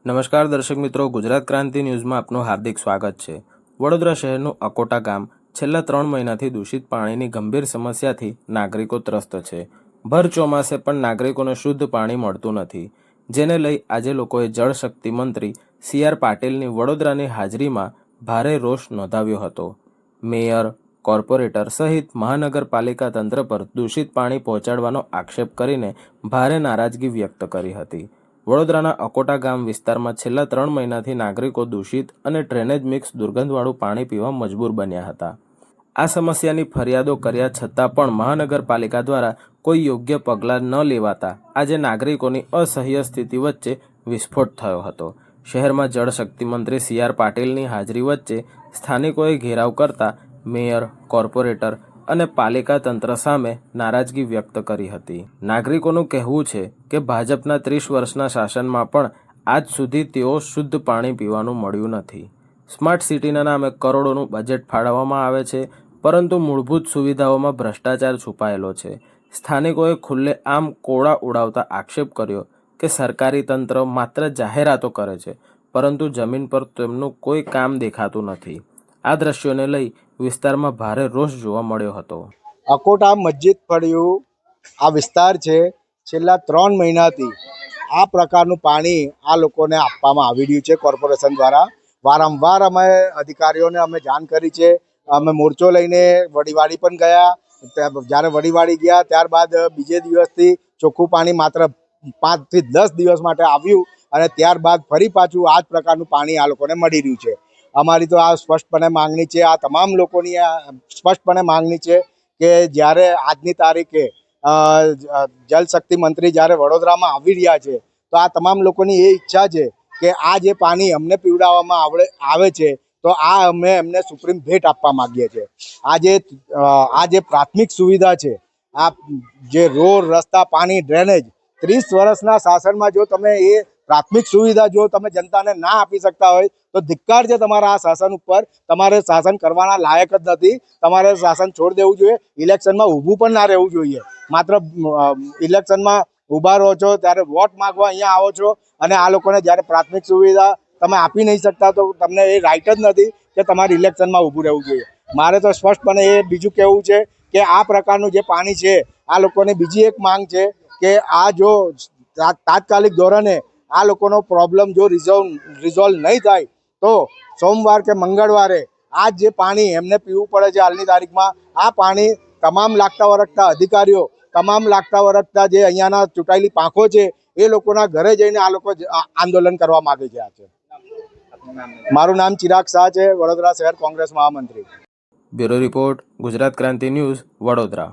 નમસ્કાર દર્શક મિત્રો, ગુજરાત ક્રાંતિ ન્યૂઝમાં આપનું હાર્દિક સ્વાગત છે। વડોદરા શહેરનું અકોટા ગામ છેલ્લા 3 મહિનાથી દૂષિત પાણીની ગંભીર સમસ્યાથી નાગરિકો ત્રસ્ત છે। ભર ચોમાસે પણ નાગરિકોને શુદ્ધ પાણી મળતું નથી, જેને લઈ આજે લોકોએ જળશક્તિ મંત્રી CR પાટીલની વડોદરાની હાજરીમાં ભારે રોષ નોંધાવ્યો હતો। મેયર, કોર્પોરેટર સહિત મહાનગરપાલિકા તંત્ર પર દૂષિત પાણી પહોંચાડવાનો આક્ષેપ કરીને ભારે નારાજગી વ્યક્ત કરી હતી। વડોદરાના અકોટા ગામ વિસ્તારમાં છેલ્લા 3 મહિનાથી નાગરિકો દૂષિત અને ડ્રેનેજ મિક્સ દુર્ગંધવાળું પાણી પીવા મજબૂર બન્યા હતા। આ સમસ્યાની ફરિયાદો કર્યા છતાં પણ મહાનગરપાલિકા દ્વારા કોઈ યોગ્ય પગલાં ન લેવાતા આજે નાગરિકોની અસહ્ય સ્થિતિ વચ્ચે વિસ્ફોટ થયો હતો। શહેરમાં જળશક્તિ મંત્રી CR પાટીલની હાજરી વચ્ચે સ્થાનિકોએ ઘેરાવ કરતા મેયર, કોર્પોરેટર અને પાલિકા તંત્ર સામે નારાજગી વ્યક્ત કરી હતી। નાગરિકોનું કહેવું છે કે ભાજપના 30 વર્ષના શાસનમાં પણ આજ સુધી તેઓ શુદ્ધ પાણી પીવાનું મળ્યું નથી। સ્માર્ટ સિટીના નામે કરોડોનું બજેટ ફાળવવામાં આવે છે, પરંતુ મૂળભૂત સુવિધાઓમાં ભ્રષ્ટાચાર છુપાયેલો છે। સ્થાનિકોએ ખુલ્લેઆમ કોળા ઉડાવતા આક્ષેપ કર્યો કે સરકારી તંત્ર માત્ર જાહેરાતો કરે છે, પરંતુ જમીન પર તેમનું કોઈ કામ દેખાતું નથી। આ દ્રશ્યોને લઈ વિસ્તારમાં ભારે રોષ જોવા મળ્યો હતો। અકોટા મસ્જિદ ફળિયું આ વિસ્તાર છે। છેલ્લા 3 મહિનાથી આ પ્રકારનું પાણી આ લોકોને આપવામાં આવી રહ્યું છે કોર્પોરેશન દ્વારા। વારંવાર અમે અધિકારીઓને જાણ કરી છે। અમે મોરચો લઈને વડીવાડી પણ ગયા। જ્યારે વડીવાડી ગયા ત્યારબાદ બીજે દિવસથી ચોખ્ખું પાણી માત્ર 5 થી 10 દિવસ માટે આવ્યું અને ત્યારબાદ ફરી પાછું આ જ પ્રકારનું પાણી આ લોકોને મળી રહ્યું છે। અમારી તો આ સ્પષ્ટપણે માંગણી છે, આ તમામ લોકોની સ્પષ્ટપણે માંગણી છે કે જ્યારે આજની તારીખે જલશક્તિ મંત્રી જ્યારે વડોદરામાં આવી રહ્યા છે તો આ તમામ લોકોની એ ઈચ્છા છે કે આ જે પાણી અમને પીવડાવવામાં આવે છે તો આ અમે એમને સુપ્રીમ ભેટ આપવા માંગીએ છીએ। આ જે પ્રાથમિક સુવિધા છે, આ જે રોડ, રસ્તા, પાણી, ડ્રેનેજ 30 વર્ષના શાસનમાં જો તમે એ પ્રાથમિક સુવિધા જો તમે જનતાને ના આપી શકતા હોય તો ધિક્કાર છે તમારા આ શાસન ઉપર। તમારે શાસન કરવાના લાયક જ નથી, તમારે શાસન છોડી દેવું જોઈએ। ઇલેક્શનમાં ઊભું પણ ના રહેવું જોઈએ। માત્ર ઇલેક્શનમાં ઊભા રહો છો ત્યારે વોટ માંગવા અહીંયા આવો છો અને આ લોકોને જ્યારે પ્રાથમિક સુવિધા તમે આપી નહીં શકતા તો તમને એ રાઇટ જ નથી કે તમારે ઇલેક્શનમાં ઊભું રહેવું જોઈએ। મારે તો સ્પષ્ટપણે એ બીજું કહેવું છે કે આ પ્રકારનું જે પાણી છે, આ લોકોની બીજી એક માંગ છે કે આ જો તાત્કાલિક ધોરણે આ લોકોનો પ્રોબ્લેમ જો રિઝોલ્વ નહીં થાય તો સોમવાર કે મંગળવારે આ જે પાણી એમને પીવું પડે છે હાલની તારીખમાં, આ પાણી તમામ લાગતા વળગતા અધિકારીઓ, તમામ લાગતા વળગતા જે અહીંયાના ચૂંટાયેલી પાંખો છે એ લોકોના ઘરે જઈને આ લોકો આંદોલન કરવા માંગે છે। મારું નામ ચિરાગ શાહ છે, વડોદરા શહેર કોંગ્રેસ મહામંત્રી। બ્યુરો રિપોર્ટ, ગુજરાત ક્રાંતિ ન્યૂઝ, વડોદરા।